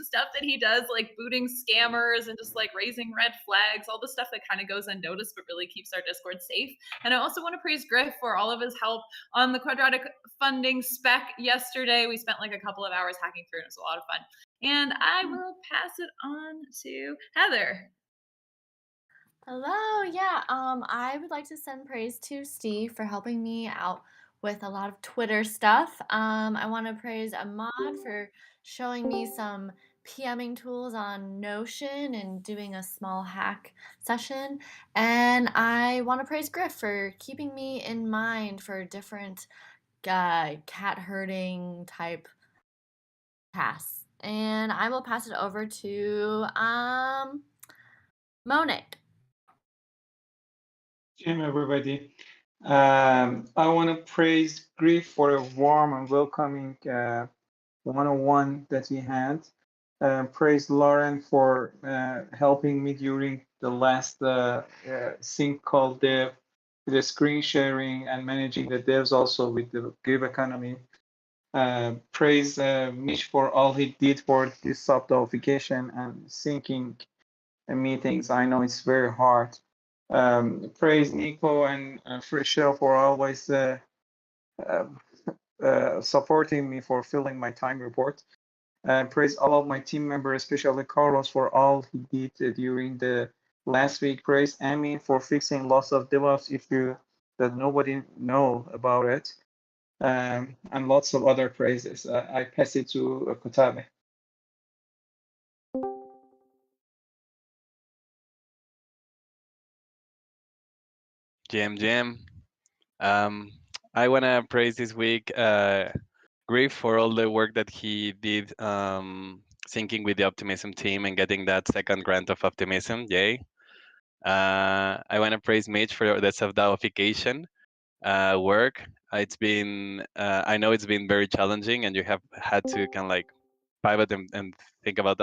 and stuff that he does, like booting scammers and just like raising red flags, all the stuff that kind of goes unnoticed but really keeps our Discord safe. And I also want to praise Griff for all of his help on the quadratic funding spec yesterday. We spent like a couple of hours hacking through, and it was a lot of fun. And I will pass it on to Heather. Hello, yeah. I would like to send praise to Steve for helping me out with a lot of Twitter stuff. I want to praise Ahmad for showing me some PMing tools on Notion and doing a small hack session. And I want to praise Griff for keeping me in mind for different cat herding type tasks. And I will pass it over to Monique. Hey, everybody. I want to praise Griff for a warm and welcoming one-on-one that we had. Praise Lauren for helping me during the last sync called dev, with the screen sharing and managing the devs also with the Give economy. Praise Mitch for all he did for this sub notification and syncing meetings. I know it's very hard. Praise Nico and Frischel for always uh, supporting me for filling my time report. Praise all of my team members, especially Carlos, for all he did during the last week. Praise Amy for fixing lots of DevOps issue that nobody know about it. And lots of other praises. I pass it to Kutabe. GM. I want to praise this week Griff for all the work that he did syncing with the Optimism team and getting that second grant of Optimism. Yay. I want to praise Mitch for the self-deification work. It's been, I know it's been very challenging and you have had to kind of like pivot and think about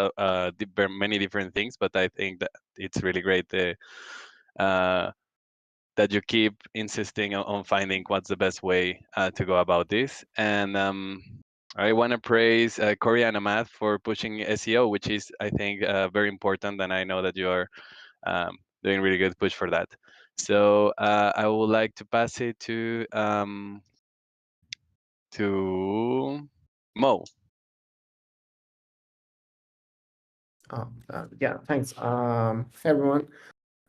many different things, but I think that it's really great that you keep insisting on finding what's the best way to go about this. And I want to praise Corey and Ahmad for pushing SEO, which is, I think, very important. And I know that you are doing really good push for that. So I would like to pass it to Mo. Yeah, thanks. Hey everyone.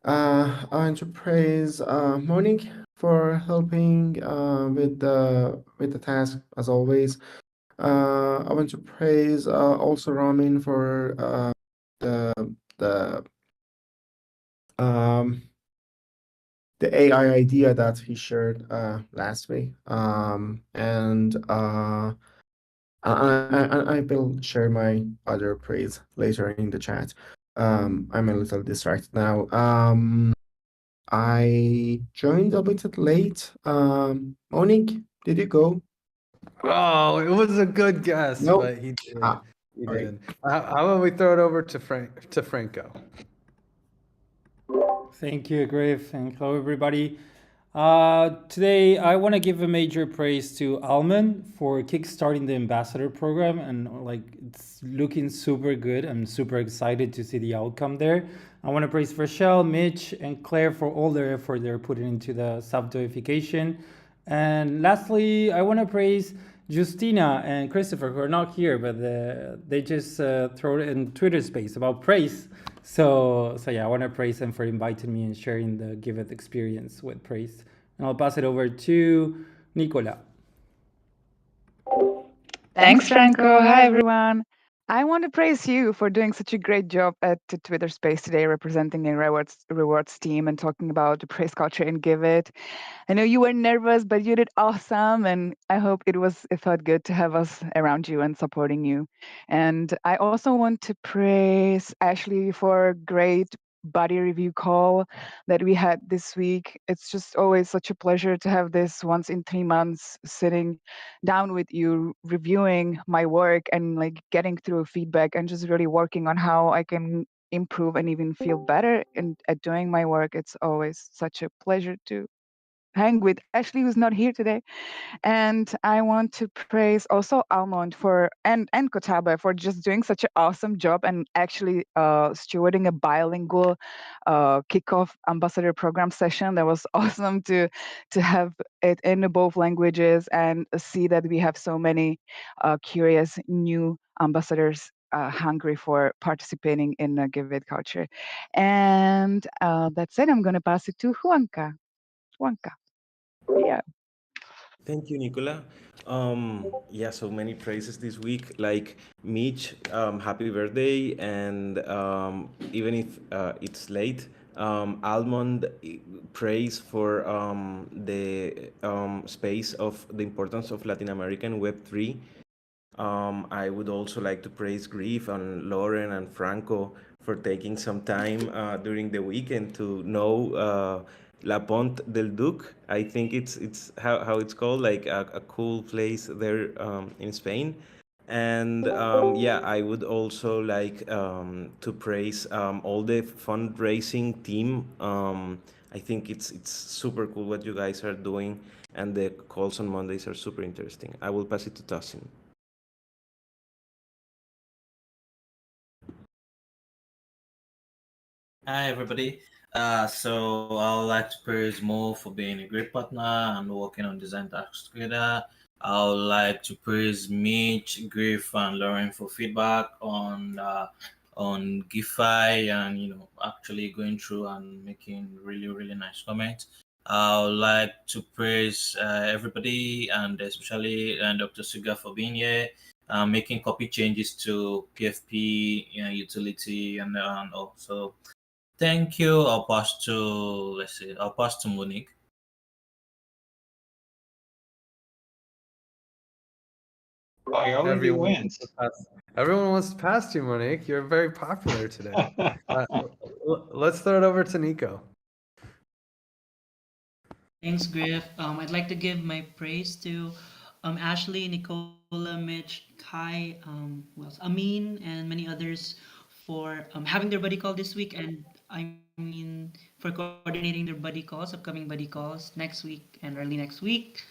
I want to praise Monique for helping with the task as always. I want to praise also Ramin for the um the AI idea that he shared last week. And I will share my other praise later in the chat. I'm a little distracted now. I joined a bit late. Monique, did you go? Oh, it was a good guess, No. but he did. He sorry. did. How about we throw it over to Franco? Thank you, Griff, and hello, everybody. Today, I want to give a major praise to Alman for kickstarting the ambassador program, and like it's looking super good. I'm super excited to see the outcome there. I want to praise Rochelle, Mitch, and Claire for all their effort they're putting into the self-deification. And lastly, I want to praise Justina and Christopher, who are not here, but they just throw it in Twitter space about praise. So yeah, I want to praise them for inviting me and sharing the Giveth experience with praise. And I'll pass it over to Nicola. Thanks, Franco. Hi, everyone. I want to praise you for doing such a great job at the Twitter space today, representing the rewards team and talking about the praise culture and Giveth. I know you were nervous, but you did awesome, and I hope it felt good to have us around you and supporting you. And I also want to praise Ashley for a great body review call that we had this week. It's just always such a pleasure to have this once in 3 months sitting down with you, reviewing my work and like getting through feedback and just really working on how I can improve and even feel better at doing my work. It's always such a pleasure to hang with Ashley, who's not here today. And I want to praise also Almond for and Kotaba for just doing such an awesome job and actually stewarding a bilingual kickoff ambassador program session. That was awesome to have it in both languages and see that we have so many curious new ambassadors hungry for participating in Giveth culture. And that's it. I'm going to pass it to Juanca. Juanca. Yeah. Thank you, Nicola. Yeah, so many praises this week. Like Mitch, happy birthday, and even if it's late, Almond praise for the space of the importance of Latin American Web3. I would also like to praise Grief and Lauren and Franco for taking some time during the weekend to know La Pont del Duc. I think it's how it's called, like a cool place there in Spain. And yeah, I would also like to praise all the fundraising team. I think it's super cool what you guys are doing, and the calls on Mondays are super interesting. I will pass it to Tassin. Hi, everybody. So I would like to praise Mo for being a great partner and working on design tasks together. I would like to praise Mitch, Griff, and Lauren for feedback on Gify and actually going through and making really really nice comments. I would like to praise everybody and especially Dr. Suga for being here, making copy changes to PFP utility and also. Thank you. I'll pass to Monique. I already Everyone went. wants to pass. Everyone wants to pass you, Monique. You're very popular today. Let's throw it over to Nico. Thanks, Griff. I'd like to give my praise to Ashley, Nicola, Mitch, Kai, Amin, and many others for having their buddy call this week, and I mean for coordinating their buddy calls, upcoming buddy calls next week and early next week.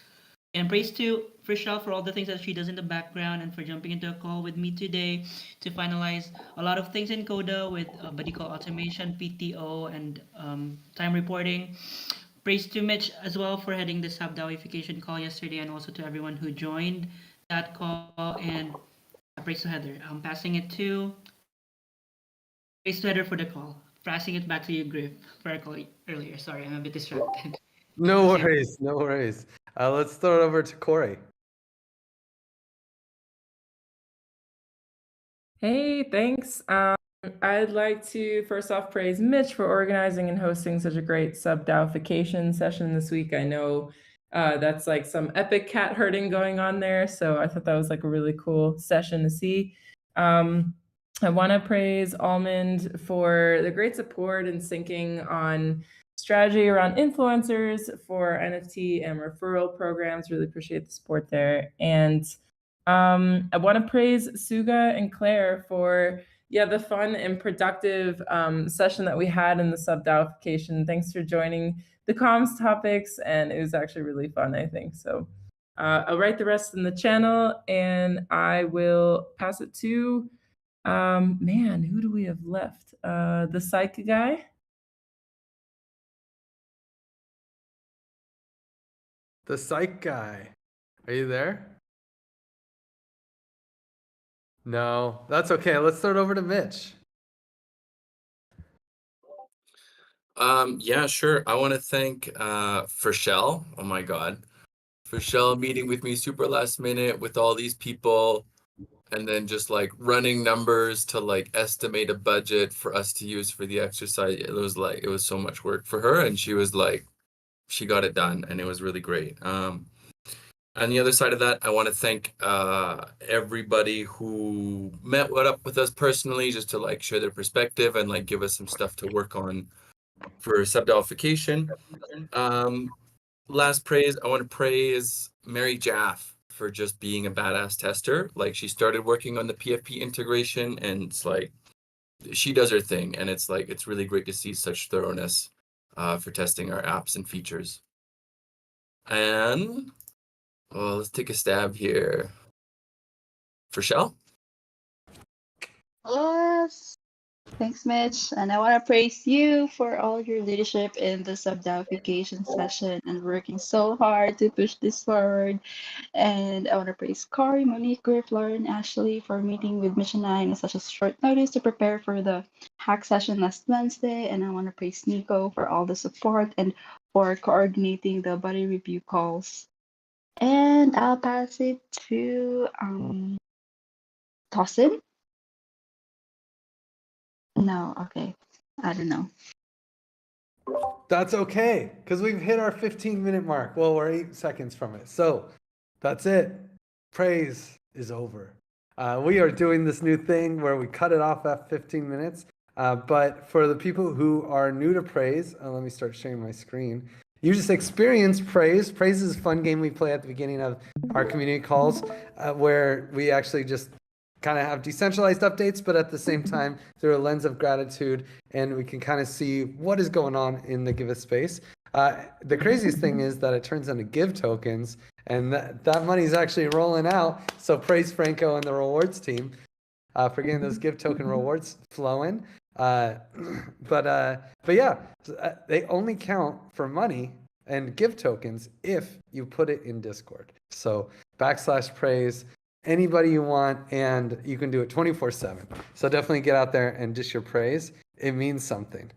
And praise to Frischel for all the things that she does in the background and for jumping into a call with me today to finalize a lot of things in Coda with buddy call automation, PTO, and time reporting. Praise to Mitch as well for heading the sub DAOification call yesterday and also to everyone who joined that call. And praise to Heather. I'm passing it to praise to Heather for the call. Passing it back to you, Griff, for our call earlier. Sorry, I'm a bit distracted. No worries, no worries. Let's throw it over to Corey. Hey, thanks. I'd like to first off praise Mitch for organizing and hosting such a great sub-DAOification session this week. I know that's like some epic cat herding going on there, so I thought that was like a really cool session to see. I want to praise Almond for the great support and syncing on strategy around influencers for NFT and referral programs. Really appreciate the support there. And I want to praise Suga and Claire for the fun and productive session that we had in the sub-DAOification. Thanks for joining the comms topics, and it was actually really fun, I think. So I'll write the rest in the channel, and I will pass it to, man, who do we have left? The psych guy? The psych guy. Are you there? No, that's okay. Let's throw it over to Mitch. Yeah, sure. I want to thank Frischel. Oh my God. Frischel meeting with me super last minute with all these people and then just like running numbers to like estimate a budget for us to use for the exercise. It was so much work for her and she got it done and it was really great. On the other side of that, I want to thank everybody who met up with us personally just to like share their perspective and like give us some stuff to work on for sub-DAOification. Last praise, I want to praise Mary Jaff for just being a badass tester. Like she started working on the PFP integration and it's like she does her thing and it's like it's really great to see such thoroughness for testing our apps and features. And well, let's take a stab here. For Shell? Yes. Thanks, Mitch. And I want to praise you for all your leadership in the sub-vacation session and working so hard to push this forward. And I want to praise Corey, Monique, Griff, Lauren, Ashley for meeting with Mission 9 in such a short notice to prepare for the hack session last Wednesday. And I want to praise Nico for all the support and for coordinating the body review calls. And I'll pass it to Tossin. No, okay. I don't know. That's okay, because we've hit our 15-minute mark. Well, we're 8 seconds from it. So that's it. Praise is over. We are doing this new thing where we cut it off at 15 minutes. But for the people who are new to praise, let me start sharing my screen. You just experience praise. Praise is a fun game we play at the beginning of our community calls, where we actually just kind of have decentralized updates, but at the same time through a lens of gratitude, and we can kind of see what is going on in the Giveth space. The craziest thing is that it turns into Give tokens, and that money is actually rolling out. So praise Franco and the rewards team for getting those Give token rewards flowing. But yeah, they only count for money and Give tokens if you put it in Discord. So /praise. Anybody you want, and you can do it 24/7. So definitely get out there and dish your praise. It means something.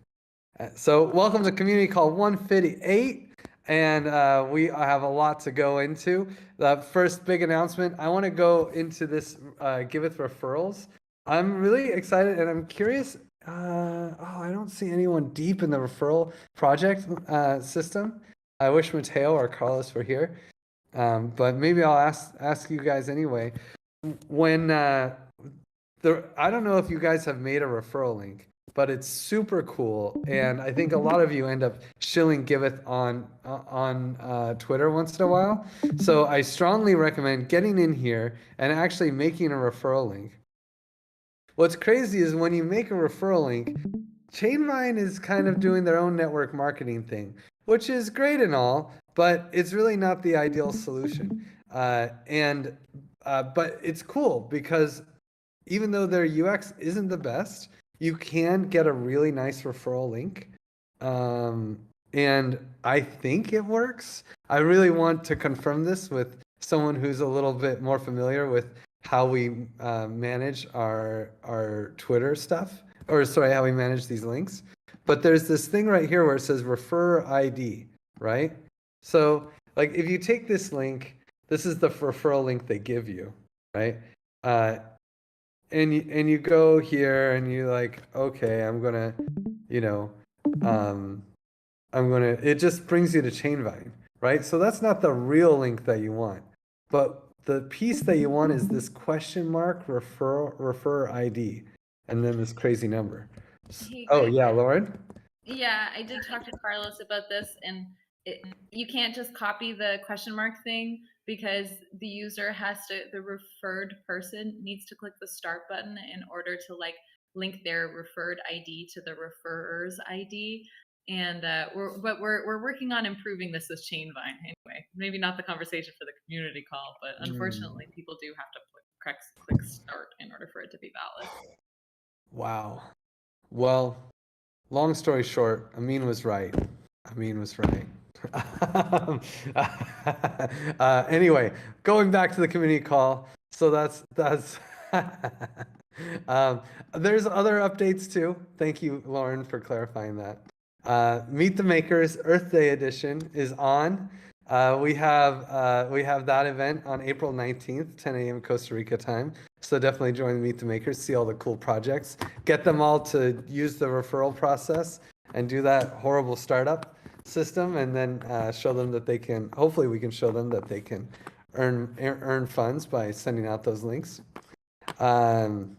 So welcome to Community Call 158, and we have a lot to go into. The first big announcement, I want to go into this Giveth referrals. I'm really excited, and I'm curious. I don't see anyone deep in the referral project system. I wish Mateo or Carlos were here. But maybe I'll ask you guys anyway. When I don't know if you guys have made a referral link, but it's super cool, and I think a lot of you end up shilling Giveth on Twitter once in a while. So I strongly recommend getting in here and actually making a referral link. What's crazy is when you make a referral link, Chainvine is kind of doing their own network marketing thing, which is great and all, but it's really not the ideal solution. But it's cool because even though their UX isn't the best, you can get a really nice referral link. And I think it works. I really want to confirm this with someone who's a little bit more familiar with how we manage our Twitter stuff, or sorry, how we manage these links. But there's this thing right here where it says refer ID, right? So like if you take this link, this is the referral link they give you, right? And you go here and you like, okay, I'm gonna, it just brings you to Chainvine, right? So that's not the real link that you want. But the piece that you want is this question mark refer ID, and then this crazy number. Hey, oh yeah, Lauren? Yeah, I did talk to Carlos about this, and you can't just copy the question mark thing because the user the referred person needs to click the start button in order to like link their referred ID to the referrer's ID. And we're working on improving this with Chainvine anyway. Maybe not the conversation for the community call, but unfortunately, people do have to click start in order for it to be valid. Wow. Well, long story short, Amin was right. Anyway, going back to the community call. So that's there's other updates too. Thank you, Lauren, for clarifying that. Meet the Makers Earth Day edition is on. We have that event on April 19th, 10 a.m. Costa Rica time. So definitely join Meet the Makers, see all the cool projects, get them all to use the referral process and do that horrible startup system, and then show them that they can, hopefully we can show them that they can earn funds by sending out those links. And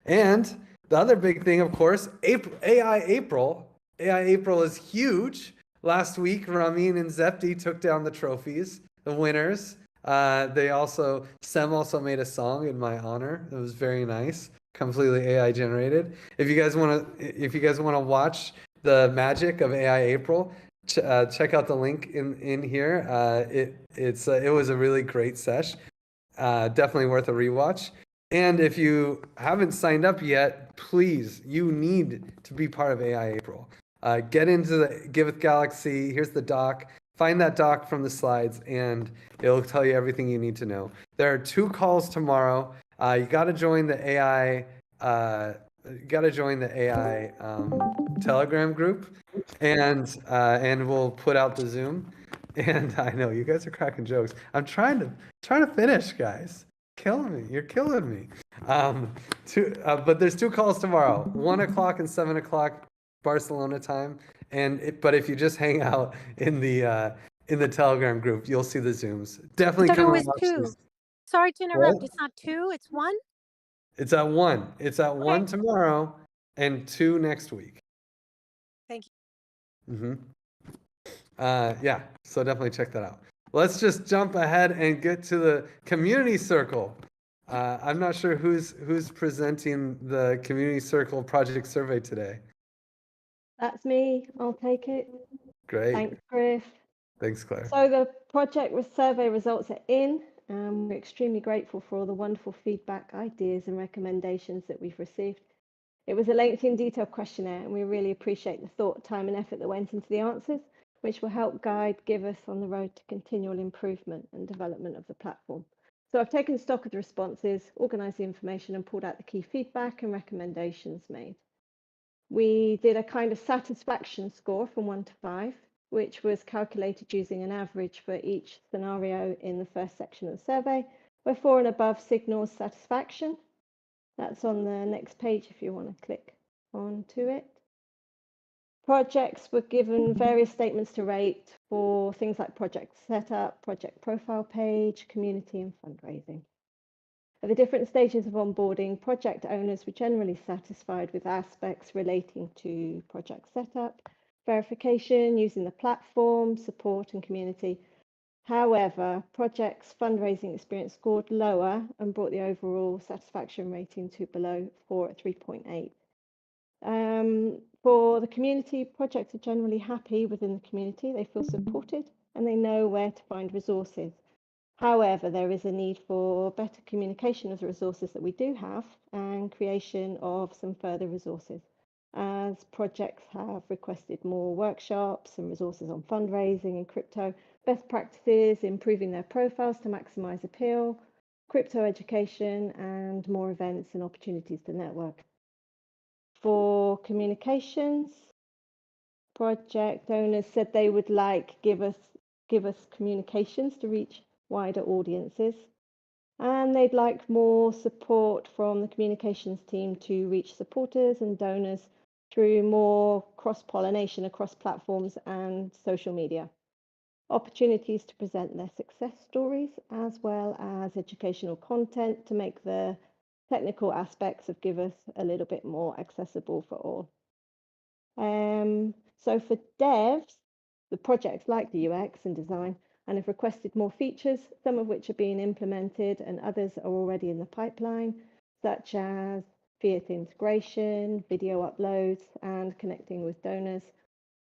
the other big thing, of course, AI April is huge. Last week, Ramin and Zepti took down the trophies, the winners. Sem also made a song in my honor. It was very nice, completely AI generated. If you guys want to watch the magic of AI April, check out the link in here. It was a really great sesh. Definitely worth a rewatch. And if you haven't signed up yet, please, you need to be part of AI April. Get into the Giveth Galaxy. Here's the doc. Find that doc from the slides, and it'll tell you everything you need to know. There are 2 calls tomorrow. You got to join the AI. Telegram group, and we'll put out the Zoom. And I know you guys are cracking jokes. I'm trying to finish, guys. Killing me. You're killing me. But there's 2 calls tomorrow, 1 o'clock and 7 o'clock Barcelona time. But if you just hang out in the Telegram group, you'll see the Zooms. Definitely come and watch these. Sorry to interrupt. What? It's not 2, it's 1? It's at 1. It's at 1 tomorrow and 2 next week. Thank you. Yeah, so definitely check that out. Let's just jump ahead and get to the community circle. I'm not sure who's presenting the community circle project survey today. That's me. I'll take it. Great. Thanks, Griff. Thanks, Claire. So the project survey results are in. We're extremely grateful for all the wonderful feedback, ideas, and recommendations that we've received. It was a lengthy and detailed questionnaire, and we really appreciate the thought, time, and effort that went into the answers, which will help guide Giveth on the road to continual improvement and development of the platform. So I've taken stock of the responses, organised the information, and pulled out the key feedback and recommendations made. We did a kind of satisfaction score from 1 to 5, which was calculated using an average for each scenario in the first section of the survey, where 4 and above signals satisfaction. That's on the next page if you want to click onto it. Projects were given various statements to rate for things like project setup, project profile page, community, and fundraising. At the different stages of onboarding, project owners were generally satisfied with aspects relating to project setup, verification, using the platform, support, and community. However, projects' fundraising experience scored lower and brought the overall satisfaction rating to below 4 at 3.8. For the community, projects are generally happy within the community. They feel supported and they know where to find resources. However, there is a need for better communication of the resources that we do have and creation of some further resources, as projects have requested more workshops and resources on fundraising and crypto, best practices, improving their profiles to maximize appeal, crypto education, and more events and opportunities to network. For communications, project owners said they would like give us communications to reach wider audiences, and they'd like more support from the communications team to reach supporters and donors through more cross-pollination across platforms and social media. Opportunities to present their success stories as well as educational content to make the technical aspects of Giveth a little bit more accessible for all. So for devs, the projects like the UX and design and have requested more features, some of which are being implemented and others are already in the pipeline, such as Fiat integration, video uploads, and connecting with donors.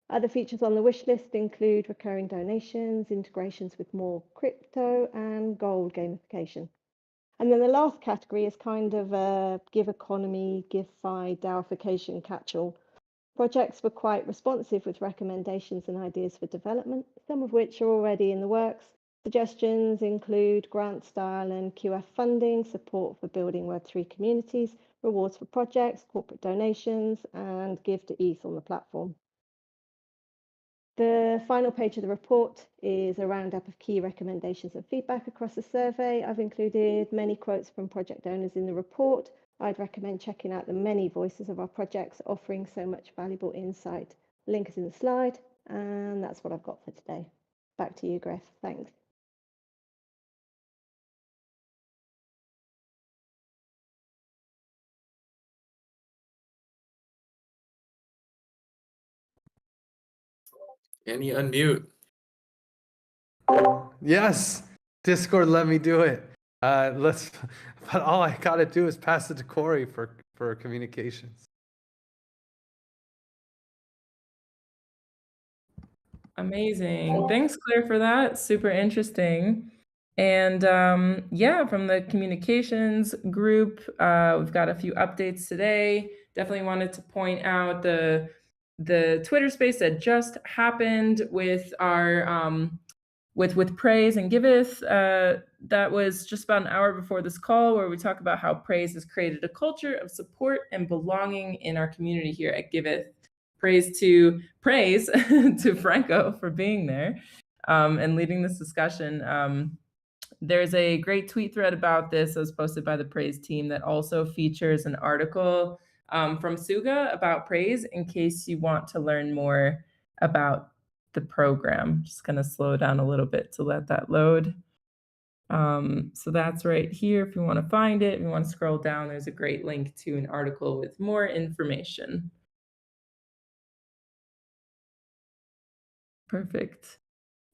Other features on the wish list include recurring donations, integrations with more crypto, and gold gamification. And then the last category is kind of a give economy, give-fi, DAOification catch-all. Projects were quite responsive with recommendations and ideas for development, some of which are already in the works. Suggestions include grant style and QF funding, support for building Web3 communities, rewards for projects, corporate donations, and give to ETH on the platform. The final page of the report is a roundup of key recommendations and feedback across the survey. I've included many quotes from project owners in the report. I'd recommend checking out the many voices of our projects offering so much valuable insight. Link is in the slide, and that's what I've got for today. Back to you, Griff. Thanks. Can you unmute? Yes, Discord let me do it. But all I gotta do is pass it to Corey for communications. Amazing. Thanks, Claire, for that. Super interesting. And yeah, from the communications group, we've got a few updates today. Definitely wanted to point out the Twitter space that just happened with our with Praise and Giveth. That was just about an hour before this call, where we talk about how Praise has created a culture of support and belonging in our community here at Giveth. Praise to Franco for being there and leading this discussion. There's a great tweet thread about this that was posted by the Praise team that also features an article from Suga about Praise in case you want to learn more about the program. Just gonna slow down a little bit to let that load. So that's right here. If you want to find it, if you want to scroll down, there's a great link to an article with more information. Perfect.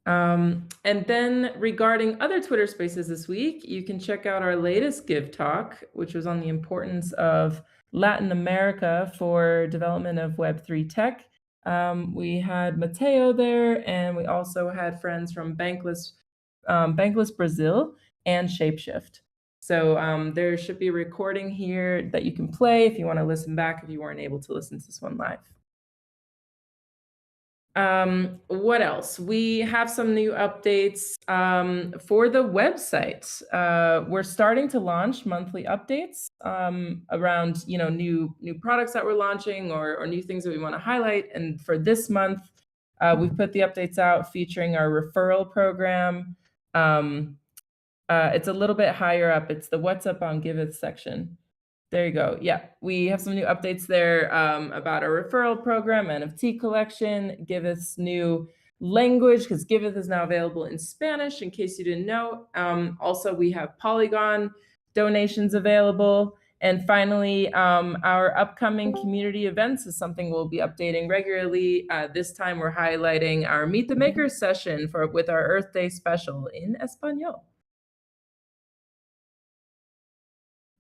And then regarding other Twitter spaces this week, you can check out our latest Give talk, which was on the importance of Latin America for development of Web3 tech. We had Mateo there, and we also had friends from Bankless Brazil and Shapeshift. So there should be a recording here that you can play if you want to listen back if you weren't able to listen to this one live. What else? We have some new updates for the website. We're starting to launch monthly updates around new products that we're launching or new things that we want to highlight. And for this month, we've put the updates out featuring our referral program. It's a little bit higher up. It's the What's Up on Giveth section. There you go. Yeah, we have some new updates there about our referral program, NFT collection, Giveth's new language, because Giveth is now available in Spanish, in case you didn't know. Also, we have Polygon donations available. And finally, our upcoming community events is something we'll be updating regularly. This time, we're highlighting our Meet the Makers session with our Earth Day special in Espanol.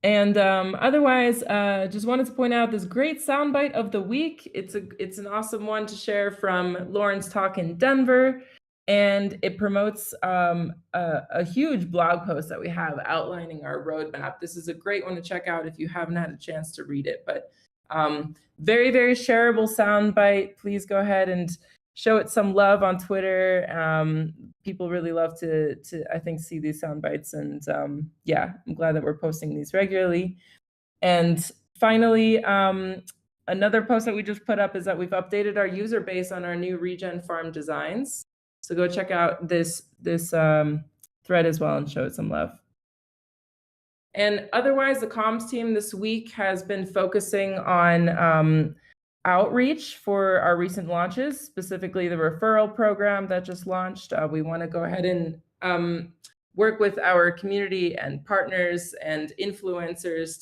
And otherwise, just wanted to point out this great soundbite of the week. It's an awesome one to share from Lauren's talk in Denver, and it promotes a huge blog post that we have outlining our roadmap. This is a great one to check out if you haven't had a chance to read it. But very, very shareable soundbite. Please go ahead and show it some love on Twitter. People really love to I think see these sound bites, and yeah, I'm glad that we're posting these regularly. And finally, another post that we just put up is that we've updated our user base on our new Regen Farm designs. So go check out this thread as well and show it some love. And otherwise, the comms team this week has been focusing on outreach for our recent launches, specifically the referral program that just launched. We want to go ahead and work with our community and partners and influencers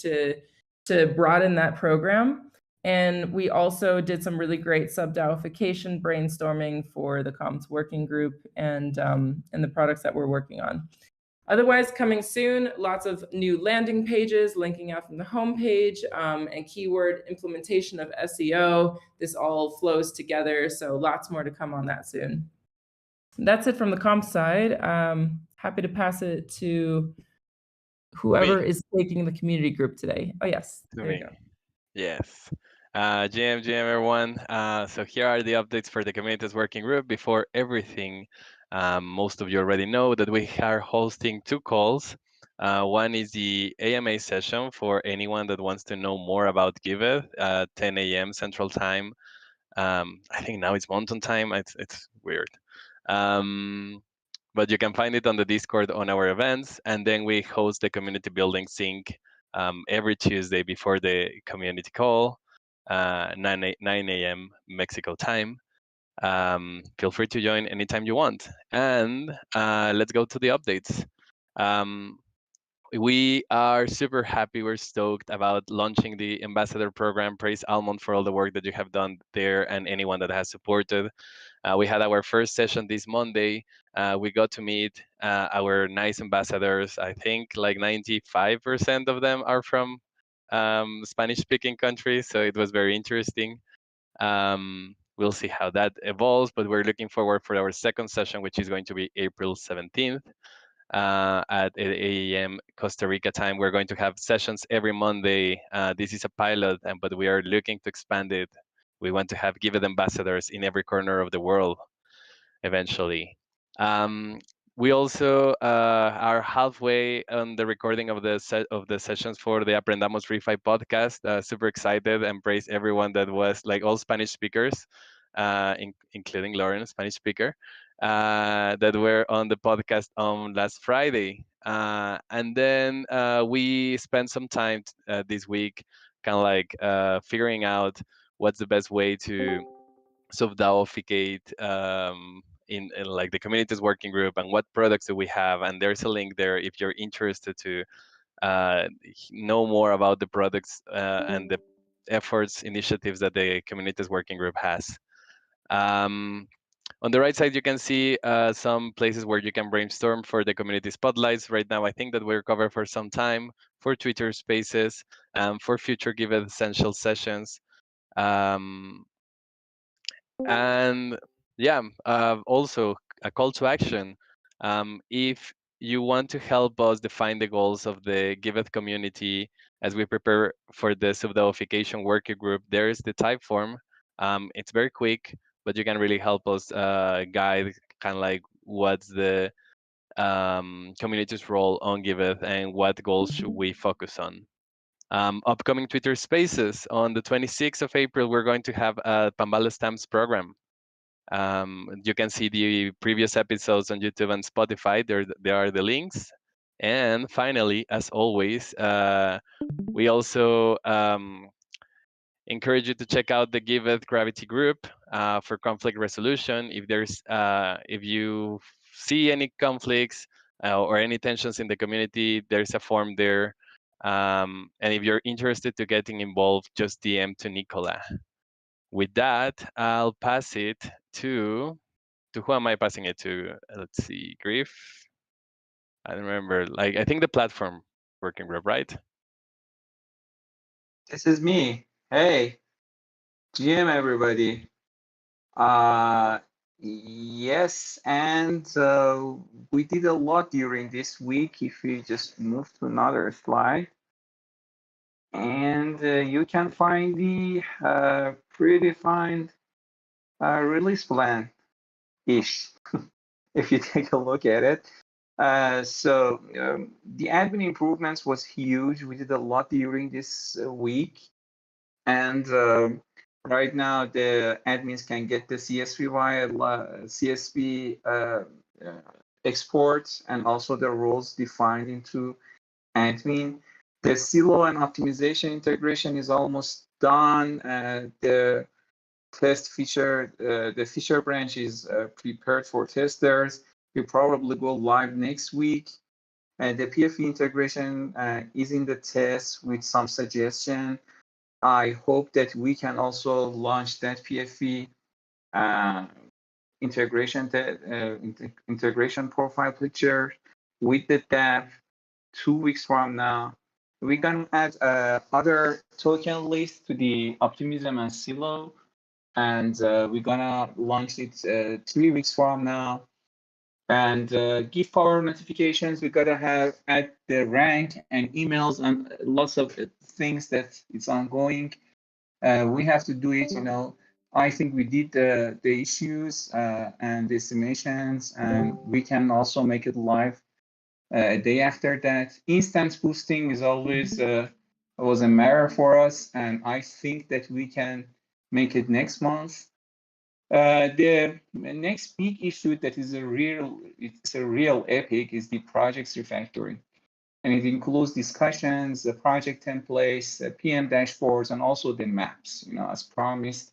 to broaden that program. And we also did some really great sub-DAOification brainstorming for the comms working group and the products that we're working on. Otherwise, coming soon, lots of new landing pages linking out from the homepage and keyword implementation of SEO. This all flows together, so lots more to come on that soon. That's it from the comp side. Happy to pass it to whoever is taking the community group today. Oh, yes. There you go. Yes. GM, everyone. So here are the updates for the communities working group. Before everything, most of you already know that we are hosting 2 calls. One is the AMA session for anyone that wants to know more about Giveth at 10 a.m. Central Time. I think now it's Mountain Time. It's weird. But you can find it on the Discord on our events. And then we host the community building sync every Tuesday before the community call, 9 a.m. Mexico time. Feel free to join anytime you want. And let's go to the updates. We are super happy. We're stoked about launching the ambassador program. Praise Almond for all the work that you have done there and anyone that has supported. We had our first session this Monday. We got to meet our nice ambassadors. I think like 95% of them are from Spanish-speaking countries, so it was very interesting. we'll see how that evolves. But we're looking forward for our second session, which is going to be April 17th at 8 a.m. Costa Rica time. We're going to have sessions every Monday. This is a pilot, but we are looking to expand it. We want to have Giveth ambassadors in every corner of the world eventually. We also are halfway on the recording of the sessions for the Aprendamos Refi podcast. Super excited and praise everyone that was like all Spanish speakers, including Lauren, Spanish speaker, that were on the podcast on last Friday. And then we spent some time this week kind of like figuring out what's the best way to self-DAOificate in like the communities working group and what products do we have. And there's a link there if you're interested to know more about the products and the efforts, initiatives that the communities working group has. On the right side, you can see some places where you can brainstorm for the community spotlights. Right now, I think that we're covered for some time for Twitter Spaces, for future Giveth Essential sessions. And yeah, also a call to action. If you want to help us define the goals of the Giveth community as we prepare for the subdauification working group, there is the type form. It's very quick, but you can really help us guide kind of like what's the community's role on Giveth and what goals should we focus on. Upcoming Twitter Spaces on the 26th of April, we're going to have a Pambala Stamps program. You can see the previous episodes on YouTube and Spotify. There are the links. And finally, as always, we also encourage you to check out the Giveth Gravity group for conflict resolution. If you see any conflicts or any tensions in the community, there's a form there. And if you're interested to getting involved, just DM to Nicola. With that, I'll pass it to who am I passing it to? Let's see, Griff. I don't remember. Like I think the platform working group, right? This is me. Hey, GM everybody. Yes, and we did a lot during this week. If we just move to another slide, and you can find the predefined release plan ish if you take a look at it. So the admin improvements was huge. We did a lot during this week, and right now the admins can get the CSV exports and also the roles defined into admin. The silo and optimization integration is almost done. The test feature, the feature branch is prepared for testers. We probably go live next week. And the PFE integration is in the test with some suggestion. I hope that we can also launch that PFE integration profile picture with the dev 2 weeks from now. We're gonna add other token list to the Optimism and Silo, and we're gonna launch it 3 weeks from now. And give power notifications, we gotta add the rank and emails and lots of things that it's ongoing. We have to do it, I think we did the issues and the estimations, and we can also make it live a day after that. Instance boosting is always was a matter for us, and I think that we can make it next month. The next big issue that is a real epic is the projects refactoring. And it includes discussions, the project templates, the PM dashboards, and also the maps. As promised,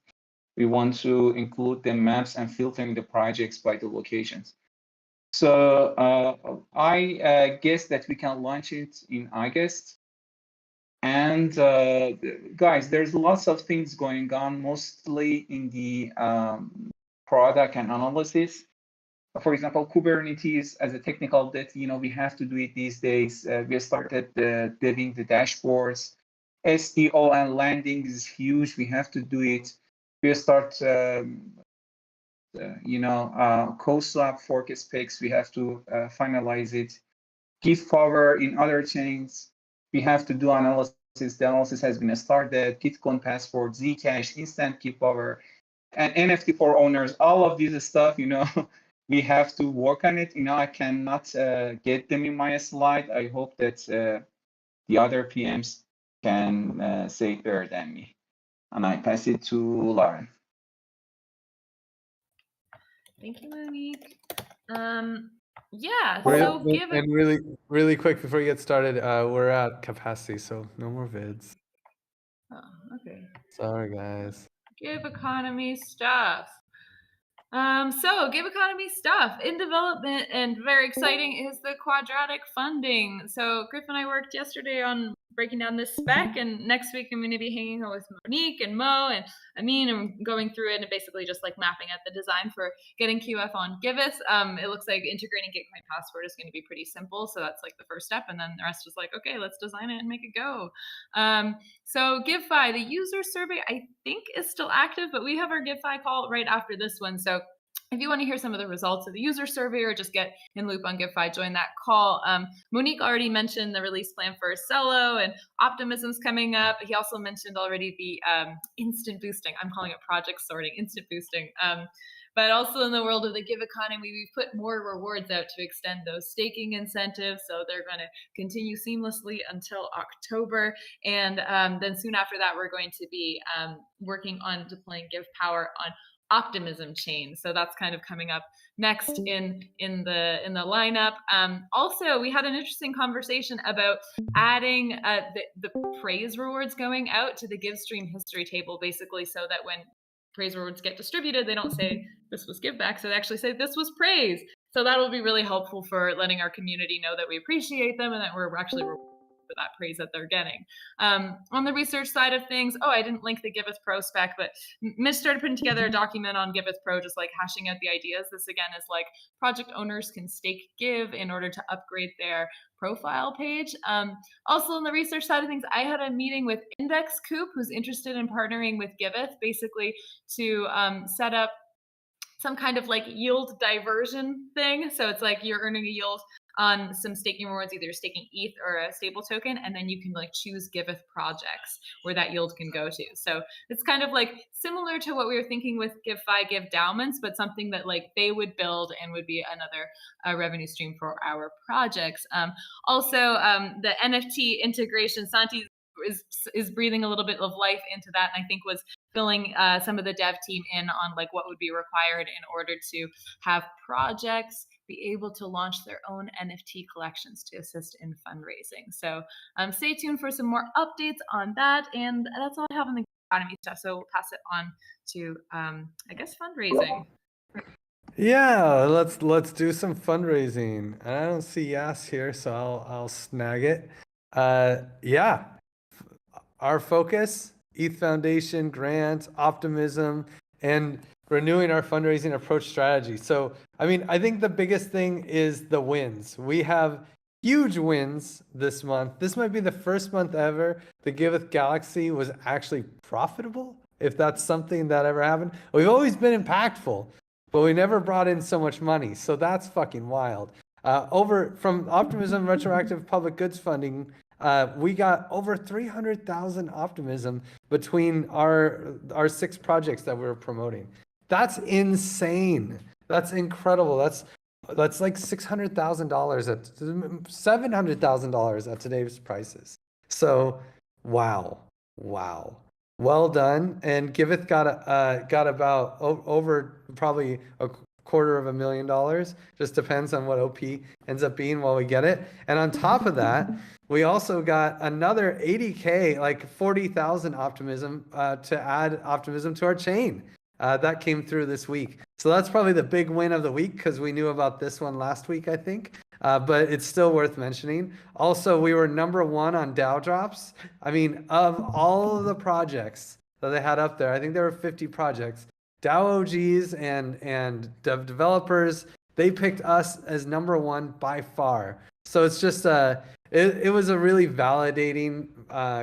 we want to include the maps and filtering the projects by the locations. So I guess that we can launch it in August. And guys, there's lots of things going on, mostly in the product and analysis. For example, Kubernetes as a technical debt, we have to do it these days. We started deving the dashboards. SEO and landing is huge. We have to do it. we start, code swap, fork specs. We have to finalize it. Give power in other chains. We have to do analysis. The analysis has been started. Gitcoin passport, Zcash, instant key power, and NFT for owners. All of these stuff, we have to work on it. I cannot get them in my slide. I hope that the other PMs can say it better than me. And I pass it to Lauren. Thank you, Monique. Yeah, so give and really quick before you get started, we're at capacity, so no more vids. Oh, okay. Sorry, guys. Give economy stuff. So give economy stuff in development and very exciting is the quadratic funding. So Griff and I worked yesterday on breaking down this spec, and next week I'm going to be hanging out with Monique and Mo and Amin and going through it and basically just like mapping out the design for getting QF on Giveth. It looks like integrating Gitcoin Passport is going to be pretty simple, so that's like the first step, and then the rest is like, okay, let's design it and make it go. So GiveFi, the user survey I think is still active, but we have our GiveFi call right after this one. So if you want to hear some of the results of the user survey or just get in loop on GiveFi, join that call. Monique already mentioned the release plan for Cello and Optimism's coming up. He also mentioned already the instant boosting. I'm calling it project sorting, instant boosting. But also in the world of the Give economy, we've put more rewards out to extend those staking incentives. So they're going to continue seamlessly until October. And then soon after that, we're going to be working on deploying Give Power on Optimism chain. So that's kind of coming up next in the lineup. Also, we had an interesting conversation about adding the praise rewards going out to the GiveStream history table, basically, so that when praise rewards get distributed, they don't say this was give back, so they actually say this was praise. So that will be really helpful for letting our community know that we appreciate them and that we're actually for that praise that they're getting. On the research side of things, I didn't link the Giveth Pro spec, but Mitch started putting together a document on Giveth Pro, just like hashing out the ideas. This again is like project owners can stake Give in order to upgrade their profile page. Also on the research side of things, I had a meeting with Index Coop, who's interested in partnering with Giveth, basically to set up some kind of like yield diversion thing. So it's like you're earning a yield on some staking rewards, either staking ETH or a stable token, and then you can like choose Giveth projects where that yield can go to. So it's kind of like similar to what we were thinking with GiveFi, Give Endowments, but something that like they would build and would be another revenue stream for our projects. Also, the NFT integration, Santi is breathing a little bit of life into that, and I think was filling some of the dev team in on like what would be required in order to have projects be able to launch their own NFT collections to assist in fundraising. So stay tuned for some more updates on that, and that's all I have on the economy stuff. So we'll pass it on to I guess fundraising. Yeah, let's do some fundraising. And I don't see Yas here, so I'll snag it. Yeah, our focus: ETH Foundation, grants, optimism, and renewing our fundraising approach strategy. So, I mean, I think the biggest thing is the wins. We have huge wins this month. This might be the first month ever the Giveth Galaxy was actually profitable, if that's something that ever happened. We've always been impactful, but we never brought in so much money. So that's fucking wild. From Optimism retroactive public goods funding, we got over 300,000 Optimism between our 6 projects that we were promoting. That's insane. That's incredible. That's like $600,000 at $700,000 at today's prices. So wow. Well done. And Giveth got about over probably $250,000. Just depends on what OP ends up being while we get it. And on top of that, we also got another 80K, like 40,000 Optimism to add Optimism to our chain. That came through this week. So that's probably the big win of the week because we knew about this one last week, I think. But it's still worth mentioning. Also, we were #1 on DAO drops. I mean, of all of the projects that they had up there, I think there were 50 projects. DAO OGs and developers, they picked us as #1 by far. So it's just it was a really validating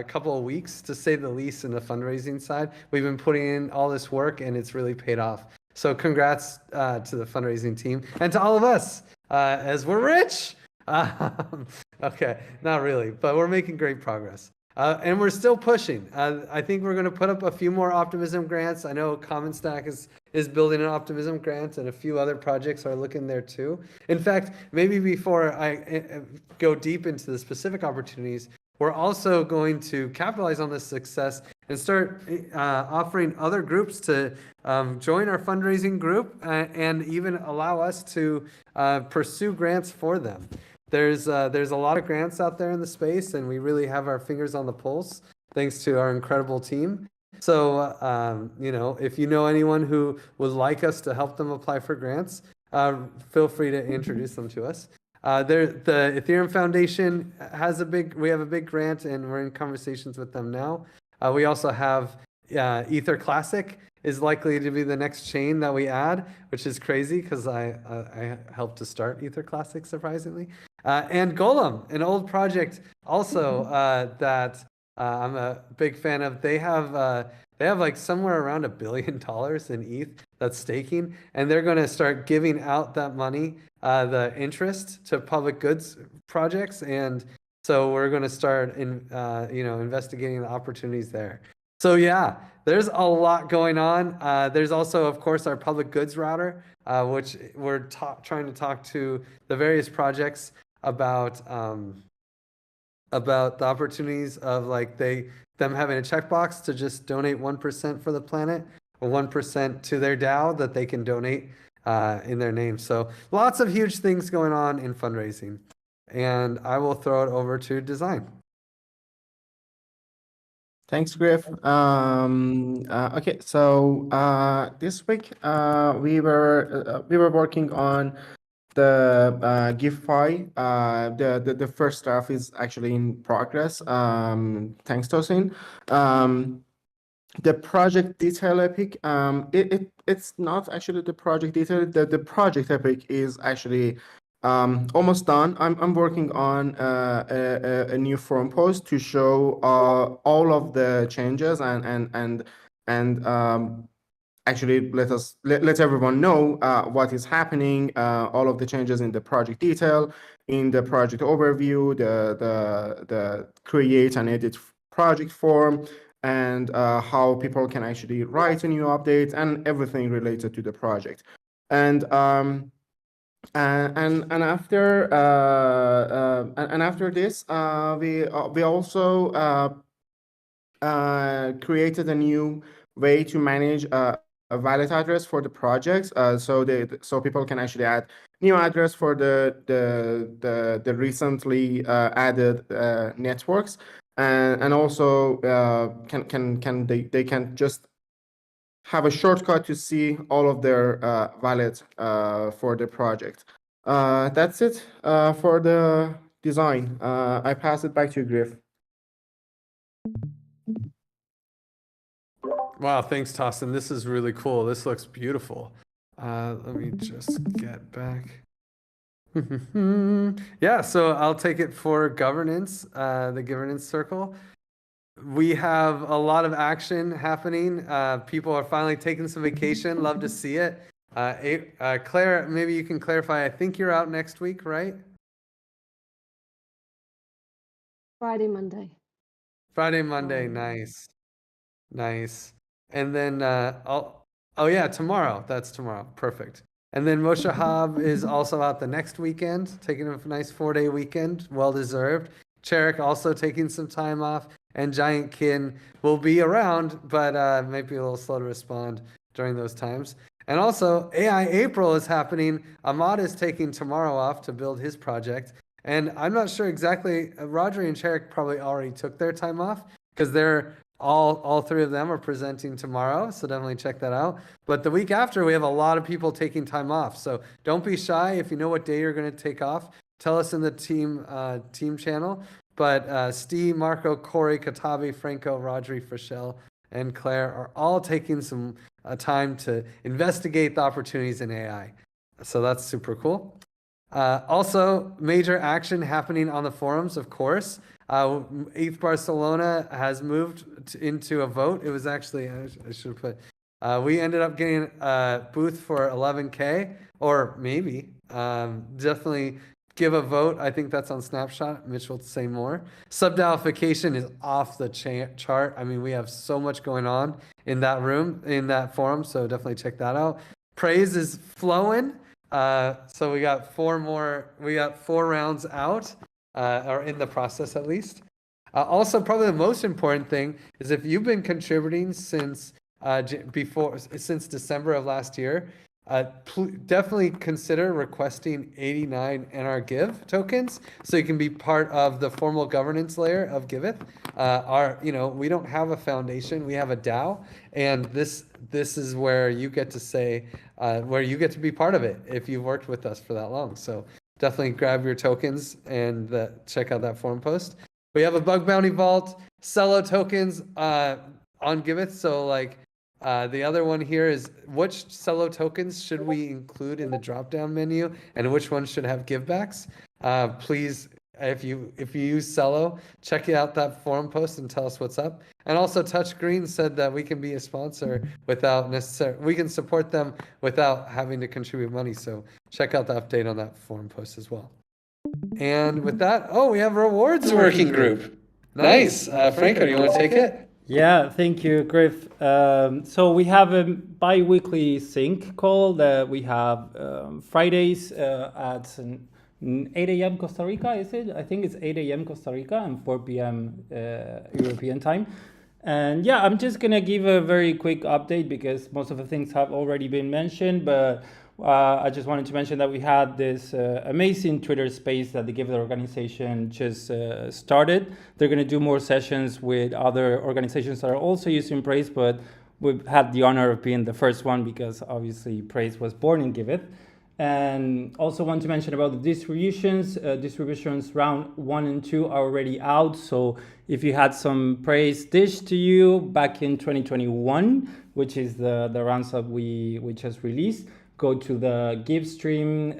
couple of weeks, to say the least, in the fundraising side. We've been putting in all this work, and it's really paid off. So congrats to the fundraising team and to all of us, as we're rich. Okay, not really, but we're making great progress. And we're still pushing. I think we're going to put up a few more Optimism grants. I know Common Stack is building an Optimism grant, and a few other projects are looking there too. In fact, maybe before I go deep into the specific opportunities, we're also going to capitalize on this success and start offering other groups to join our fundraising group, and even allow us to pursue grants for them. There's a lot of grants out there in the space, and we really have our fingers on the pulse thanks to our incredible team. So, if you know anyone who would like us to help them apply for grants, feel free to introduce them to us. The Ethereum Foundation we have a big grant, and we're in conversations with them now. We also have Ether Classic is likely to be the next chain that we add, which is crazy because I helped to start Ether Classic, surprisingly. And Golem, an old project also that I'm a big fan of. They have like somewhere around $1 billion in ETH that's staking, and they're going to start giving out that money, the interest, to public goods projects. And so we're going to start investigating the opportunities there. So yeah, there's a lot going on. There's also, of course, our public goods router, which we're trying to talk to the various projects about the opportunities of them having a checkbox to just donate 1% for the planet, or 1% to their DAO that they can donate in their name. So lots of huge things going on in fundraising. And I will throw it over to design. Thanks, Griff. Okay, so this week we were working on the GIF file. The first draft is actually in progress. Thanks, Tosin. The project detail epic. It's not actually the project detail. The project epic is actually almost done. I'm working on a new forum post to show all of the changes and actually let everyone know what is happening, all of the changes in the project detail, in the project overview, the create and edit project form, and how people can actually write a new update, and everything related to the project. And after this, we also created a new way to manage a wallet address for the projects, so people can actually add new address for the recently added networks, and also they can just have a shortcut to see all of their wallets for the project. That's it for the design. I pass it back to you, Griff. Wow, thanks, Tossin. This is really cool. This looks beautiful. Let me just get back. Yeah, so I'll take it for governance, the governance circle. We have a lot of action happening. People are finally taking some vacation. Love to see it. Claire, maybe you can clarify. I think you're out next week, right? Friday, Monday. Friday, Monday. Nice. Nice. And then, oh yeah, tomorrow. That's tomorrow. Perfect. And then Moshe Hab is also out the next weekend, taking a nice 4-day weekend, well-deserved. Charek also taking some time off, and Giant Kin will be around, but might be a little slow to respond during those times. And also, AI April is happening. Ahmad is taking tomorrow off to build his project. And I'm not sure exactly, Rodri and Charek probably already took their time off, because they're all three of them are presenting tomorrow, so definitely check that out. But the week after, we have a lot of people taking time off, so don't be shy. If you know what day you're going to take off, tell us in the team channel. But Steve, Marco, Corey, Katabi, Franco, Rodri, Frischel, and Claire are all taking some time to investigate the opportunities in AI. So that's super cool. Also, major action happening on the forums, of course. ETH Barcelona has moved into a vote. It was actually, I should have put, we ended up getting a booth for 11K, or maybe. Definitely give a vote. I think that's on Snapshot. Mitch will say more. Subdalification is off the chart. I mean, we have so much going on in that room, in that forum, so definitely check that out. Praise is flowing. So we got four rounds out, or in the process at least. Also, probably the most important thing is if you've been contributing since December of last year, definitely consider requesting 89 NR tokens so you can be part of the formal governance layer of Giveth. We don't have a foundation, we have a DAO, and this is where you get to say, where you get to be part of it if you've worked with us for that long. So definitely grab your tokens and check out that forum post. We have a bug bounty vault, Cello tokens on Giveth. So the other one here is which Cello tokens should we include in the drop-down menu and which ones should have givebacks? Please, if you use Cello, check out that forum post and tell us what's up. And also Touch Green said that we can be a sponsor without we can support them without having to contribute money. So check out the update on that forum post as well. And with that, we have rewards working group. Nice. Franco, do you want to take it? Yeah, thank you, Griff. So we have a bi-weekly sync call that we have Fridays at 8 a.m. Costa Rica, is it? I think it's 8 a.m. Costa Rica and 4 p.m. European time. And yeah, I'm just going to give a very quick update because most of the things have already been mentioned, but I just wanted to mention that we had this amazing Twitter space that the Giveth organization just started. They're going to do more sessions with other organizations that are also using Praise, but we've had the honor of being the first one because obviously Praise was born in Giveth. And also want to mention about the distributions. Distributions round 1 and 2 are already out. So if you had some Praise dished to you back in 2021, which is the rounds that we just released, go to the Livestream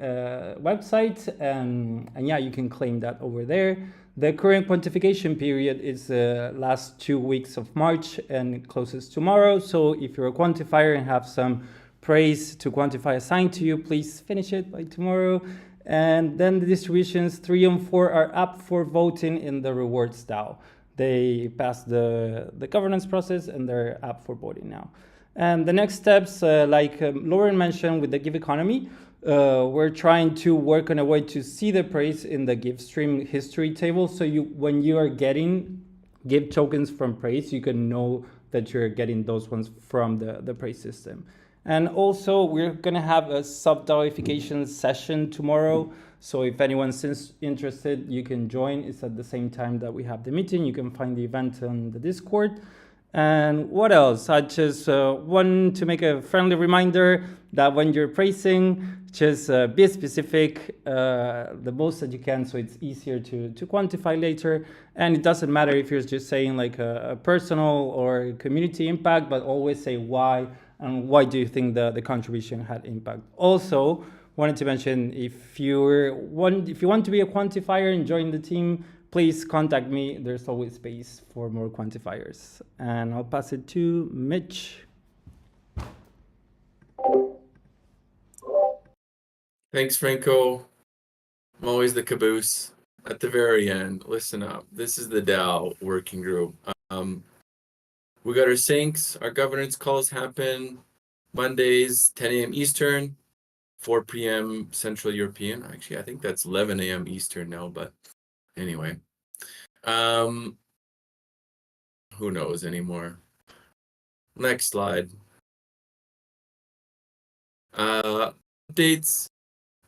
website and yeah, you can claim that over there. The current quantification period is the last 2 weeks of March and closes tomorrow. So if you're a quantifier and have some Praise to quantify assigned to you, please finish it by tomorrow. And then the distributions 3 and 4 are up for voting in the rewards DAO. They passed the governance process and they're up for voting now. And the next steps, like Lauren mentioned with the Give economy, we're trying to work on a way to see the Praise in the Livestream history table. So when you are getting Give tokens from Praise, you can know that you're getting those ones from the Praise system. And also, we're going to have a sub-DAOification session tomorrow. So if anyone's interested, you can join. It's at the same time that we have the meeting. You can find the event on the Discord. And what else? I just want to make a friendly reminder that when you're praising, just be specific the most that you can so it's easier to quantify later. And it doesn't matter if you're just saying like a personal or community impact, but always say why and why do you think the contribution had impact. Also, wanted to mention if you want to be a quantifier and join the team, please contact me. There's always space for more quantifiers. And I'll pass it to Mitch. Thanks, Franco. I'm always the caboose. At the very end, listen up. This is the DAO working group. We got our syncs. Our governance calls happen Mondays, 10 a.m. Eastern, 4 p.m. Central European. Actually, I think that's 11 a.m. Eastern now, but anyway. Who knows anymore? Next slide. Updates.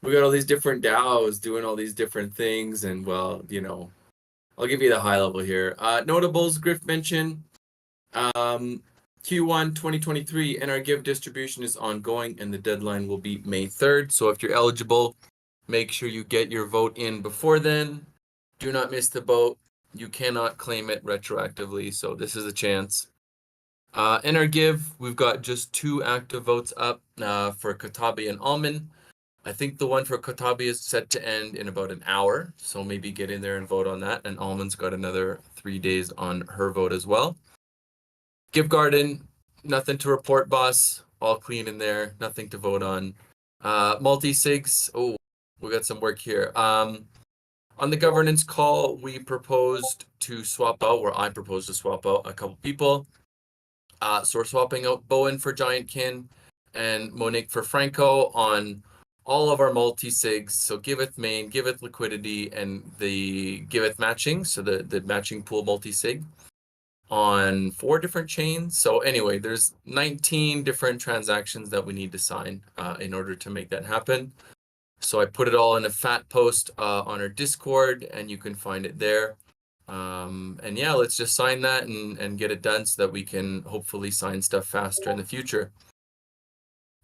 We got all these different DAOs doing all these different things, and well, I'll give you the high level here. Notables, Griff mentioned. Q1 2023 and our Give distribution is ongoing and the deadline will be May 3rd. So if you're eligible, make sure you get your vote in before then. Do not miss the boat. You cannot claim it retroactively, so this is a chance. In our Give, we've got just 2 active votes up for Katabi and Alman. I think the one for Kotabi is set to end in about an hour, so maybe get in there and vote on that. And Almond's got another 3 days on her vote as well. Give Garden, nothing to report, boss. All clean in there, nothing to vote on. Multi-sigs, oh, we got some work here. On the governance call, we proposed to swap out, or I proposed to swap out a couple people. So we're swapping out Bowen for Giantkin and Monique for Franco on all of our multi-sigs. So Giveth main, Giveth liquidity, and the Giveth matching, so the matching pool multi-sig on 4 different chains. So anyway, there's 19 different transactions that we need to sign in order to make that happen. So I put it all in a fat post on our Discord, and you can find it there. And yeah, let's just sign that and get it done so that we can hopefully sign stuff faster in the future.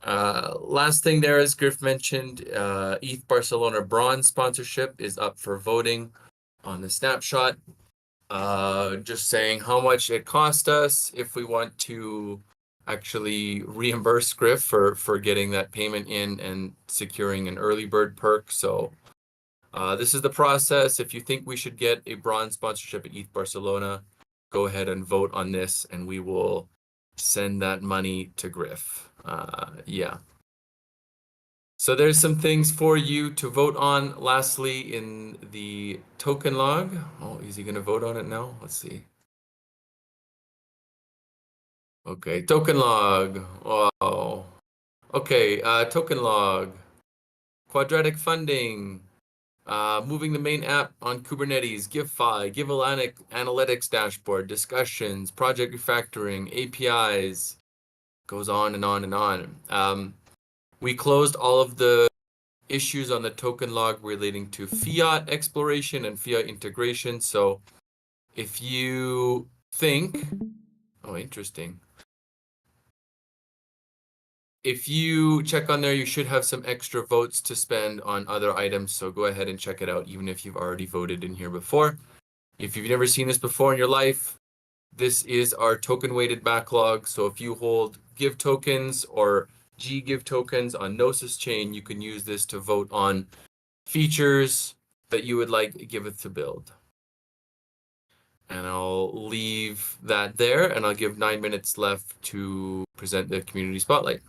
Last thing there, as Griff mentioned, ETH Barcelona Bronze sponsorship is up for voting on the snapshot. Just saying how much it cost us if we want to actually reimburse Griff for getting that payment in and securing an early bird perk. So this is the process. If you think we should get a bronze sponsorship at ETH Barcelona, go ahead and vote on this and we will send that money to Griff. Yeah. So there's some things for you to vote on. Lastly, in the token log. Oh, is he going to vote on it now? Let's see. Okay, token log. Wow. Okay, token log. Quadratic funding. Moving the main app on Kubernetes, Giveth, Give Analytics dashboard, discussions, project refactoring, APIs. Goes on and on and on. We closed all of the issues on the token log relating to fiat exploration and fiat integration. So if you think, oh, interesting. If you check on there, you should have some extra votes to spend on other items. So go ahead and check it out, even if you've already voted in here before. If you've never seen this before in your life, this is our token weighted backlog. So if you hold Give tokens or Give tokens on Gnosis chain, you can use this to vote on features that you would like Giveth to build. And I'll leave that there, and I'll give 9 minutes left to present the community spotlight.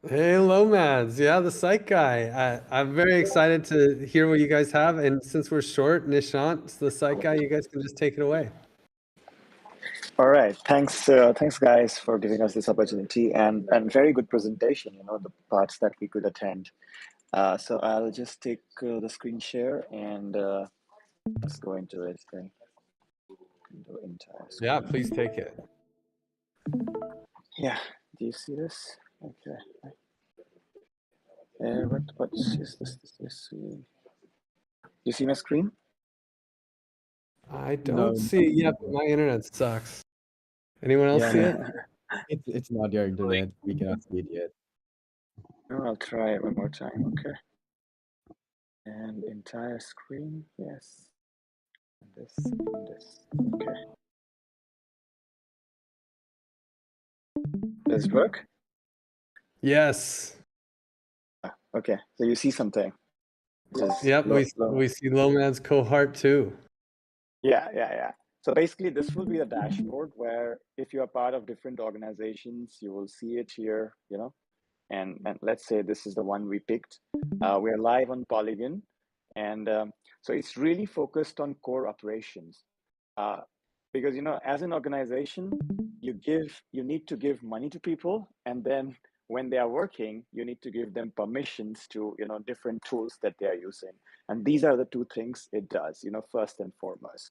Hey, Lomads. Yeah, the site guy. I'm very excited to hear what you guys have. And since we're short, Nishant, the site guy, you guys can just take it away. All right. Thanks, guys, for giving us this opportunity and very good presentation. You know, the parts that we could attend. So I'll just take the screen share and just go into it. Then the entire screen. Yeah, please take it. Yeah. Do you see this? Okay. What is this? You see my screen? I don't see it yet, but my internet sucks. Anyone else see it? It's not your internet. We cannot see it yet. No, I'll try it one more time. Okay. And entire screen, yes. And this. Okay. Does it work? Yes. Okay. So you see something. Yep, we see Lomad's cohort too. Yeah. So basically, this will be a dashboard where if you are part of different organizations, you will see it here, you know. And let's say this is the one we picked. We are live on Polygon. And so it's really focused on core operations. Because, you know, as an organization, you need to give money to people. And then when they are working, you need to give them permissions to, you know, different tools that they are using. And these are the two things it does, you know, first and foremost.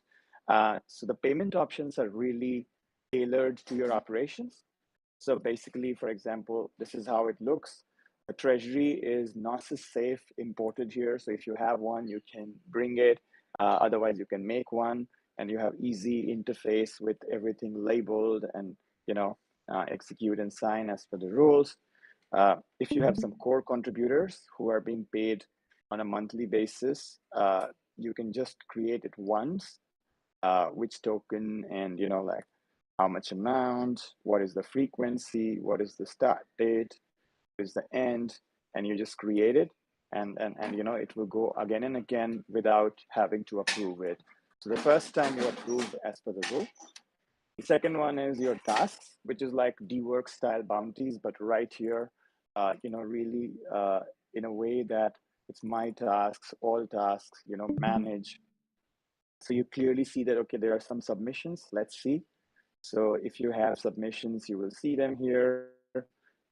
So the payment options are really tailored to your operations. So basically, for example, this is how it looks. The treasury is Gnosis safe imported here. So if you have one, you can bring it. Otherwise, you can make one, and you have easy interface with everything labeled and, you know, execute and sign as per the rules. If you have some core contributors who are being paid on a monthly basis, you can just create it once, which token and, you know, like how much amount, what is the frequency, what is the start date, what is the end, and you just create it, and it will go again and again without having to approve it. So the first time you approve as per the rule. The second one is your tasks, which is like D-work style bounties, but right here, really in a way that it's my tasks, all tasks, manage. So you clearly see that, okay, there are some submissions. Let's see. So if you have submissions, you will see them here.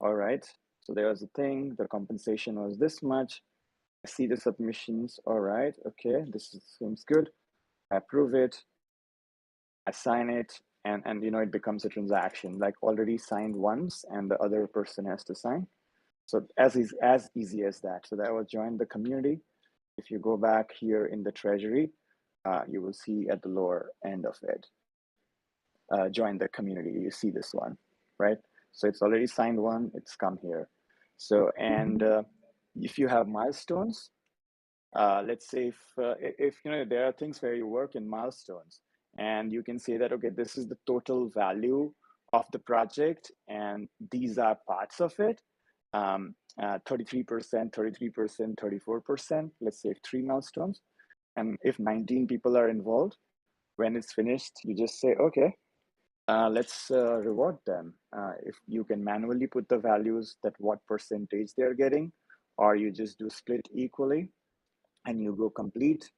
All right. So there was a thing, the compensation was this much. I see the submissions. All right. Okay. Seems good. I approve it. I sign it, and it becomes a transaction, like already signed once, and the other person has to sign. So as easy as that. So that was join the community. If you go back here in the treasury, you will see at the lower end of it, join the community. You see this one, right? So it's already signed one. It's come here. So and if you have milestones, let's say if there are things where you work in milestones, and you can say that, okay, this is the total value of the project, and these are parts of it. 33%, 33%, 34%. Let's say 3 milestones, and if 19 people are involved, when it's finished, you just say, okay, let's reward them. If you can manually put the values that what percentage they're getting, or you just do split equally, and you go complete,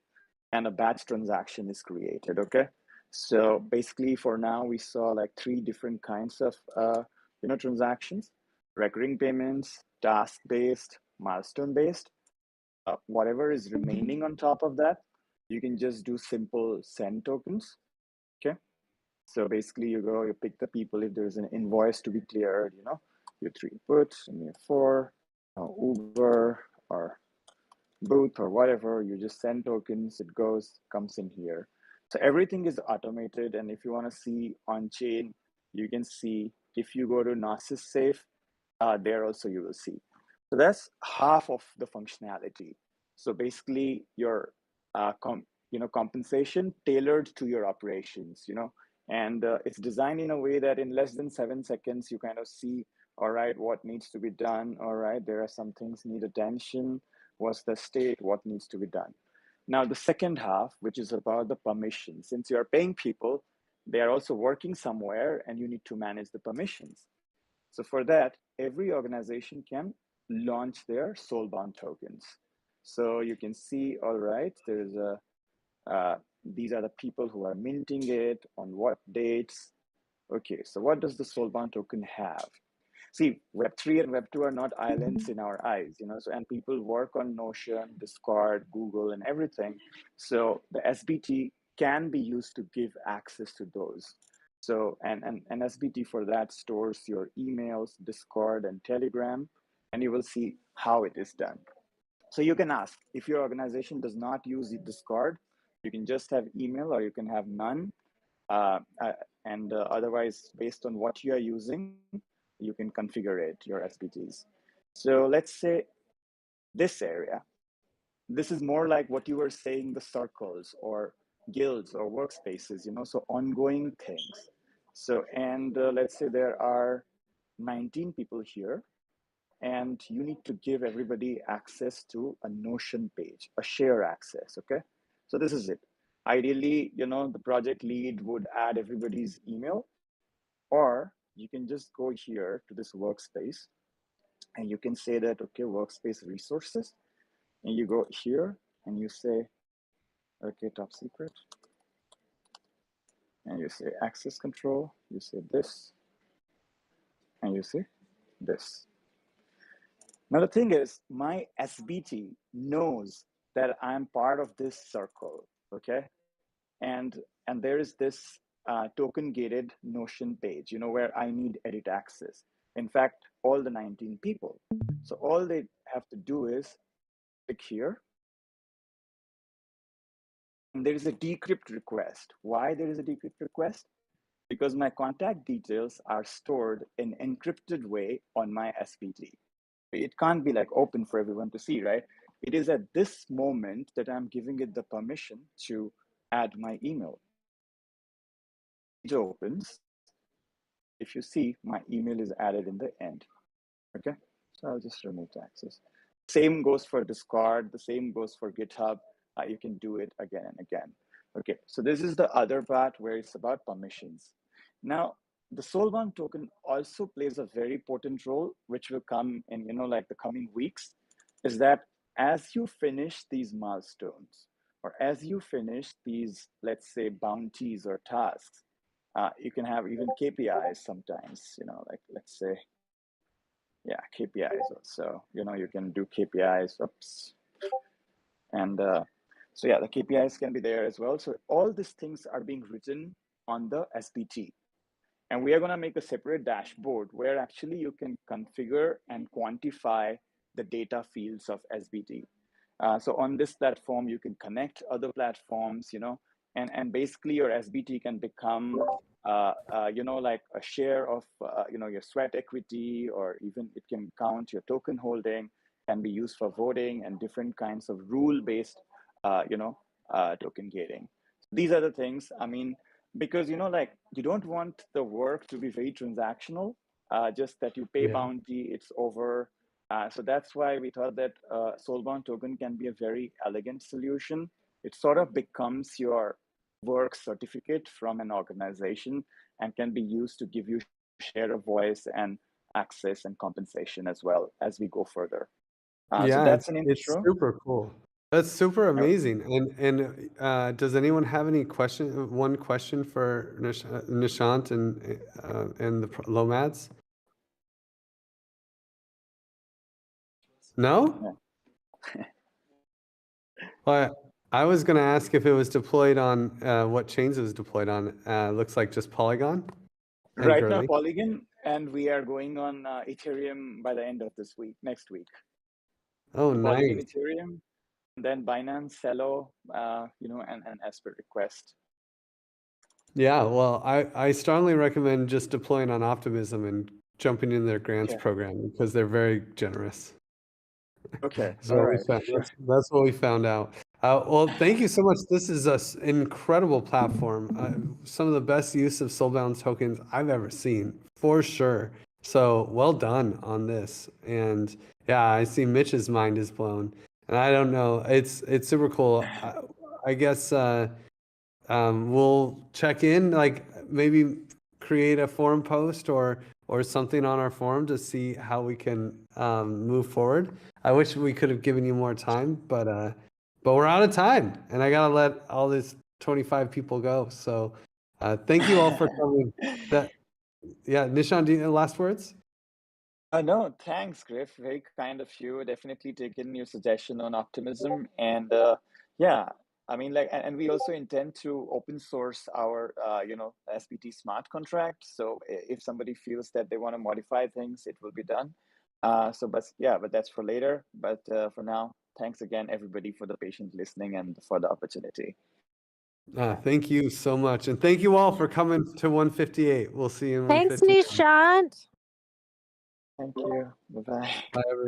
and a batch transaction is created. Okay, so basically for now we saw like 3 different kinds of transactions: recurring payments, task based, milestone based. Whatever is remaining on top of that, you can just do simple send tokens. Okay, so basically you go, you pick the people. If there's an invoice to be cleared, you 3 put, and you 4 Uber or Booth or whatever, you just send tokens, it comes in here. So everything is automated. And if you want to see on chain, you can see, if you go to Gnosis Safe, there also you will see. So that's half of the functionality. So basically your compensation tailored to your operations, and it's designed in a way that in less than 7 seconds, you kind of see, all right, what needs to be done. All right, there are some things need attention. What's the state? What needs to be done? Now, the second half, which is about the permissions, since you're paying people, they are also working somewhere, and you need to manage the permissions. So for that, every organization can launch their soulbound tokens. So you can see, all right, there's these are the people who are minting it, on what dates. Okay, so what does the soulbound token have? See, Web3 and Web2 are not islands in our eyes, so, and people work on Notion, Discord, Google, and everything. So the SBT can be used to give access to those. So, and SBT for that stores your emails, Discord, and Telegram, and you will see how it is done. So you can ask, if your organization does not use Discord, you can just have email, or you can have none. And otherwise, based on what you are using, you can configure it, your SBTs. So let's say this area, this is more like what you were saying, the circles or guilds or workspaces, so ongoing things. So, and let's say there are 19 people here, and you need to give everybody access to a Notion page, a share access, okay? So this is it. Ideally, the project lead would add everybody's email, or you can just go here to this workspace, and you can say that, okay, workspace resources, and you go here and you say, okay, top secret, and you say access control, you say this, and you say this. Now the thing is, my SBT knows that I'm part of this circle, okay? And there is this token gated Notion page, where I need edit access. In fact, all the 19 people. So all they have to do is click here. And there is a decrypt request. Why there is a decrypt request? Because my contact details are stored in encrypted way on my SBT. It can't be like open for everyone to see, right? It is at this moment that I'm giving it the permission to add my email. It opens, if you see, my email is added in the end. Okay, so I'll just remove the access. Same goes for Discord, the same goes for GitHub. You can do it again and again. Okay, so this is the other part where it's about permissions. Now, the Soulbound token also plays a very important role, which will come in, like the coming weeks, is that as you finish these milestones, or as you finish these, let's say, bounties or tasks, you can have even KPIs sometimes, like let's say, yeah, KPIs also, you can do KPIs, oops. And so yeah, the KPIs can be there as well. So all these things are being written on the SBT. And we are going to make a separate dashboard where actually you can configure and quantify the data fields of SBT. So on this platform, you can connect other platforms, and basically your SBT can become, like a share of, your sweat equity, or even it can count your token holding, can be used for voting and different kinds of rule-based, token gating. These are the things, because, like, you don't want the work to be very transactional, just that you pay bounty, it's over. So that's why we thought that Soulbound token can be a very elegant solution. It sort of becomes your work certificate from an organization and can be used to give you share of voice and access and compensation as well as we go further. So Yeah, that's an it's intro. super cool. That's super amazing. And does anyone have any question? One question for Nishant and the Lomads? No? Well, I was going to ask if it was deployed on what chains it was deployed on. Looks like just Polygon and Right now, Gurley. Polygon, and we are going on Ethereum by the end of this week, next week. Oh, So Polygon, nice. Ethereum, and then Binance, Celo, and as per request. Yeah, well, I strongly recommend just deploying on Optimism and jumping in their grants program because they're very generous. Okay, That's all what right, sure. that's what we found out. Well, thank you so much. This is an incredible platform. Some of the best use of Soulbound tokens I've ever seen, for sure. So well done on this. And yeah, I see Mitch's mind is blown. And I don't know, it's super cool. I guess we'll check in, like maybe create a forum post or something on our forum to see how we can move forward. I wish we could have given you more time, but we're out of time, and I gotta let all these 25 people go. So thank you all for coming. Nishan, do you have last words? No, thanks, Griff. Very kind of you. Definitely taken your suggestion on optimism. And yeah, and we also intend to open source our, SBT smart contract. So if somebody feels that they want to modify things, it will be done. But that's for later. But for now, thanks again, everybody, for the patient listening and for the opportunity. Thank you so much. And thank you all for coming to 158. We'll see you in Thanks, 158. Nishant. Thank you. Bye-bye. Bye, everyone.